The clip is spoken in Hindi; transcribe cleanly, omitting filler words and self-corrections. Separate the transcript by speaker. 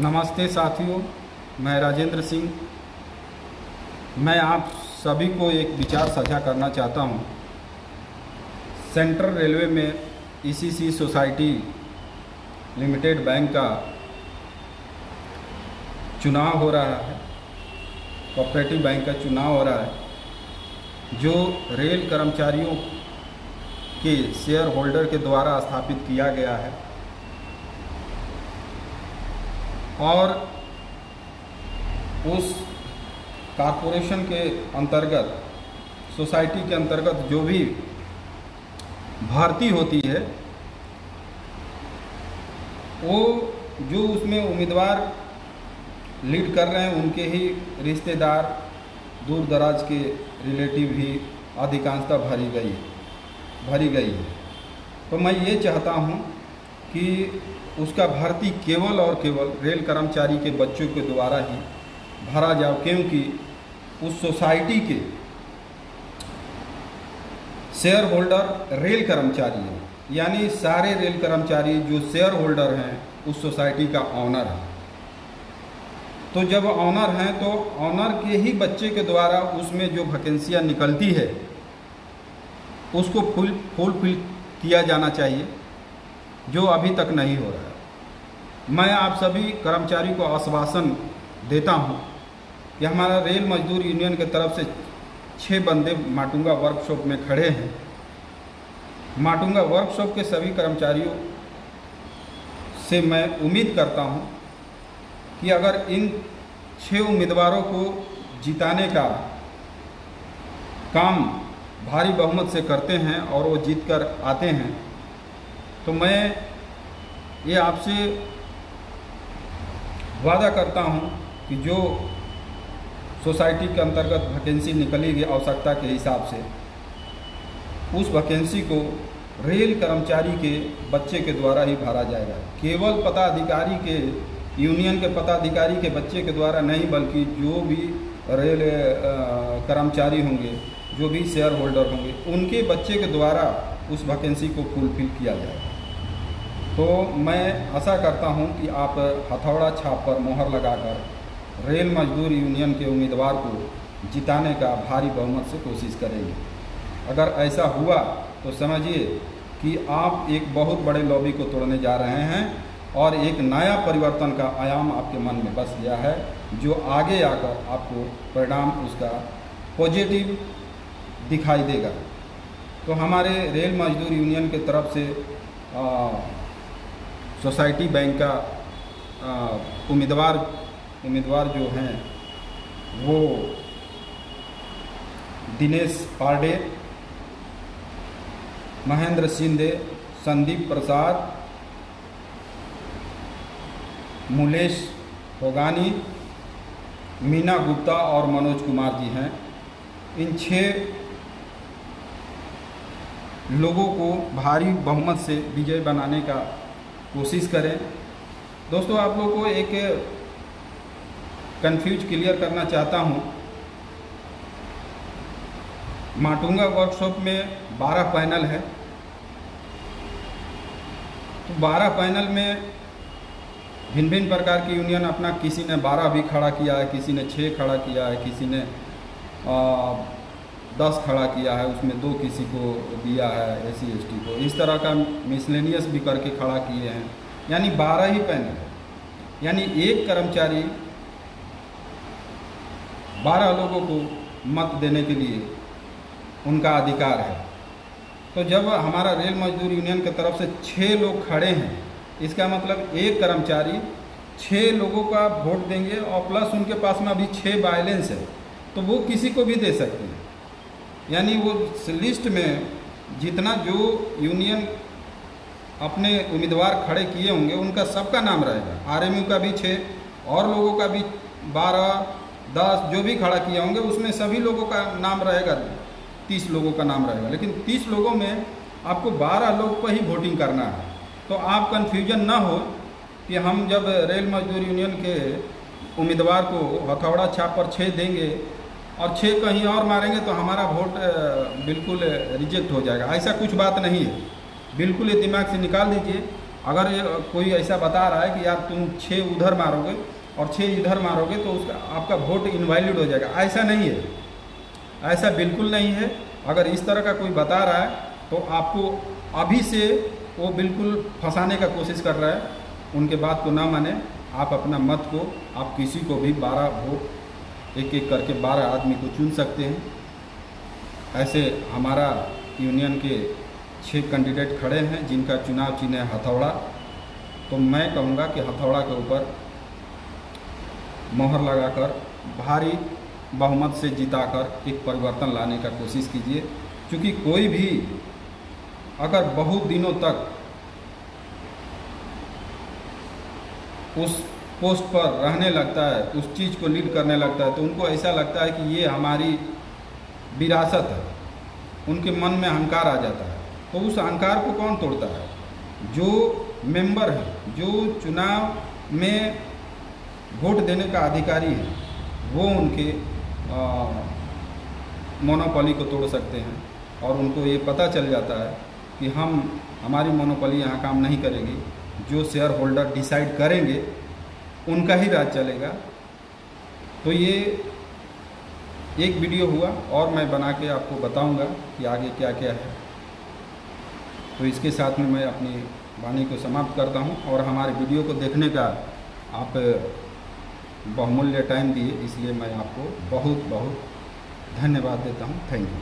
Speaker 1: नमस्ते साथियों, मैं राजेंद्र सिंह। मैं आप सभी को एक विचार साझा करना चाहता हूं। सेंट्रल रेलवे में ईसीसी सोसाइटी लिमिटेड बैंक का चुनाव हो रहा है, कोऑपरेटिव बैंक का चुनाव हो रहा है, जो रेल कर्मचारियों के शेयर होल्डर के द्वारा स्थापित किया गया है। और उस कॉरपोरेशन के अंतर्गत, सोसाइटी के अंतर्गत जो भी भर्ती होती है, वो जो उसमें उम्मीदवार लीड कर रहे हैं उनके ही रिश्तेदार, दूर दराज के रिलेटिव ही अधिकांशता भरी गई है। तो मैं ये चाहता हूँ कि उसका भर्ती केवल और केवल रेल कर्मचारी के बच्चों के द्वारा ही भरा जाए, क्योंकि उस सोसाइटी के शेयर होल्डर रेल कर्मचारी हैं, यानी सारे रेल कर्मचारी जो शेयर होल्डर हैं उस सोसाइटी का ऑनर है। तो जब ऑनर हैं तो ऑनर के ही बच्चे के द्वारा उसमें जो वैकेंसियाँ निकलती है उसको फुलफिल किया जाना चाहिए, जो अभी तक नहीं हो रहा है। मैं आप सभी कर्मचारी को आश्वासन देता हूं कि हमारा रेल मजदूर यूनियन की तरफ से 6 बंदे माटुंगा वर्कशॉप में खड़े हैं। माटुंगा वर्कशॉप के सभी कर्मचारियों से मैं उम्मीद करता हूं कि अगर इन 6 उम्मीदवारों को जिताने का काम भारी बहुमत से करते हैं और वो जीत कर आते हैं, तो मैं ये आपसे वादा करता हूं कि जो सोसाइटी के अंतर्गत वैकेंसी निकलेगी आवश्यकता के हिसाब से, उस वैकेंसी को रेल कर्मचारी के बच्चे के द्वारा ही भरा जाएगा। केवल पदाधिकारी के, यूनियन के पदाधिकारी के बच्चे के द्वारा नहीं, बल्कि जो भी रेल कर्मचारी होंगे, जो भी शेयर होल्डर होंगे, उनके बच्चे के द्वारा उस वैकेंसी को फुलफिल किया जाएगा। तो मैं आशा करता हूं कि आप हथौड़ा छाप पर मोहर लगाकर रेल मजदूर यूनियन के उम्मीदवार को जिताने का भारी बहुमत से कोशिश करेंगे। अगर ऐसा हुआ तो समझिए कि आप एक बहुत बड़े लॉबी को तोड़ने जा रहे हैं और एक नया परिवर्तन का आयाम आपके मन में बस गया है, जो आगे आकर आपको परिणाम उसका पॉजिटिव दिखाई देगा। तो हमारे रेल मजदूर यूनियन की तरफ से सोसाइटी बैंक का उम्मीदवार जो हैं वो दिनेश पांडे, महेंद्र शिंदे, संदीप प्रसाद, मुलेश होगानी, मीना गुप्ता और मनोज कुमार जी हैं। इन 6 लोगों को भारी बहुमत से विजय बनाने का कोशिश करें। दोस्तों, आप लोगों को एक कंफ्यूज क्लियर करना चाहता हूं। माटुंगा वर्कशॉप में 12 पैनल है, तो 12 पैनल में भिन्न भिन्न प्रकार की यूनियन अपना, किसी ने 12 भी खड़ा किया है, किसी ने 6 खड़ा किया है, किसी ने 10 खड़ा किया है, उसमें 2 किसी को दिया है, SC ST को। इस तरह का मिसलेनियस भी करके खड़ा किए हैं, यानी 12 ही पैनल है। यानी एक कर्मचारी 12 लोगों को मत देने के लिए उनका अधिकार है। तो जब हमारा रेल मजदूर यूनियन की तरफ से 6 लोग खड़े हैं, इसका मतलब एक कर्मचारी 6 लोगों का वोट देंगे और प्लस उनके पास में अभी 6 बैलेंस है, तो वो किसी को भी दे सकते हैं। यानी वो लिस्ट में जितना जो यूनियन अपने उम्मीदवार खड़े किए होंगे उनका सबका नाम रहेगा। RMU का भी 6 और लोगों का भी 12, 10 जो भी खड़ा किए होंगे उसमें सभी लोगों का नाम रहेगा, 30 लोगों का नाम रहेगा। लेकिन 30 लोगों में आपको 12 लोग पर ही वोटिंग करना है। तो आप कन्फ्यूजन ना हो कि हम जब रेल मजदूर यूनियन के उम्मीदवार को हथौड़ा छाप पर 6 देंगे और 6 कहीं और मारेंगे तो हमारा वोट बिल्कुल रिजेक्ट हो जाएगा। ऐसा कुछ बात नहीं है, बिल्कुल ये दिमाग से निकाल दीजिए अगर कोई ऐसा बता रहा है कि यार तुम 6 उधर मारोगे और 6 इधर मारोगे तो उसका आपका वोट इनवैलिड हो जाएगा, ऐसा नहीं है, ऐसा बिल्कुल नहीं है। अगर इस तरह का कोई बता रहा है तो आपको अभी से वो बिल्कुल फंसाने का कोशिश कर रहा है, उनके बात को ना माने। आप अपना मत को, आप किसी को भी 12 वोट एक एक करके 12 आदमी को चुन सकते हैं। ऐसे हमारा यूनियन के 6 कैंडिडेट खड़े हैं जिनका चुनाव चिन्ह है हथौड़ा। तो मैं कहूँगा कि हथौड़ा के ऊपर मोहर लगाकर भारी बहुमत से जिताकर एक परिवर्तन लाने का कोशिश कीजिए। क्योंकि कोई भी अगर बहुत दिनों तक उस पोस्ट पर रहने लगता है, उस चीज़ को लीड करने लगता है, तो उनको ऐसा लगता है कि ये हमारी विरासत है, उनके मन में अहंकार आ जाता है। तो उस अहंकार को कौन तोड़ता है? जो मेंबर है, जो चुनाव में वोट देने का अधिकारी है, वो उनके मोनोपोली को तोड़ सकते हैं। और उनको ये पता चल जाता है कि हमारी मोनोपोली यहाँ काम नहीं करेगी, जो शेयर होल्डर डिसाइड करेंगे उनका ही राज चलेगा। तो ये एक वीडियो हुआ और मैं बना के आपको बताऊंगा कि आगे क्या क्या है। तो इसके साथ में मैं अपनी वाणी को समाप्त करता हूं और हमारे वीडियो को देखने का आप बहुमूल्य टाइम दिए, इसलिए मैं आपको बहुत बहुत धन्यवाद देता हूं। Thank you.